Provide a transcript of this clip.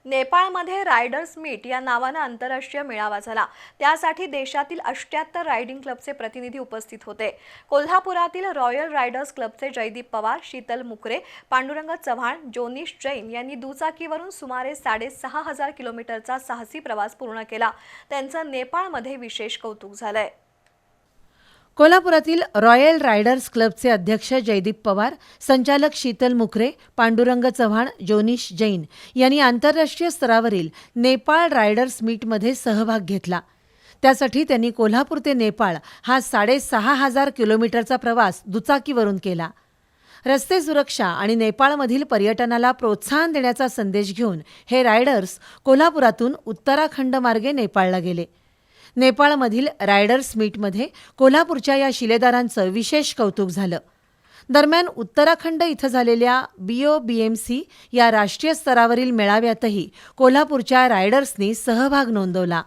नेपाळमध्ये riders meet या नावाने आंतरराष्ट्रीय मेळावा झाला। त्यासाठी देशातील 78 रायडिंग क्लबचे प्रतिनिधी उपस्थित होते। कोल्हापुरातील रॉयल रायडर्स क्लबचे जयदीप पवार, शीतल मुकरे, पांडुरंग चव्हाण, जोनिश जैन यांनी दुचाकीवरून सुमारे 6,500 किलोमीटरचा साहसी प्रवास पूर्ण केला। त्यांचं नेपाळमध्ये विशेष कौतुक झालंय। कोल्हापुरातील रॉयल रायडर्स क्लबचे अध्यक्ष जयदीप पवार, संचालक शीतल मुकरे, पांडुरंग चव्हाण, जोनिश जैन यांनी आंतरराष्ट्रीय स्तरावरील नेपाळ रायडर्स मीटमध्ये सहभाग घेतला। त्यासाठी त्यांनी कोल्हापूर ते नेपाळ हा 6,500 किलोमीटरचा प्रवास दुचाकीवरून केला। रस्ते सुरक्षा आणि नेपाळमधील पर्यटनाला प्रोत्साहन देण्याचा संदेश घेऊन हे रायडर्स कोल्हापुरातून उत्तराखंड मार्गे नेपाळला गेले। नेपाळमधील रायडर्स मीटमध्ये कोल्हापूरच्या या शिलेदारांचं विशेष कौतुक झालं। दरम्यान उत्तराखंड इथं झालेल्या BOBMC या राष्ट्रीय स्तरावरील मेळाव्यातही कोल्हापूरच्या रायडर्सनी सहभाग नोंदवला।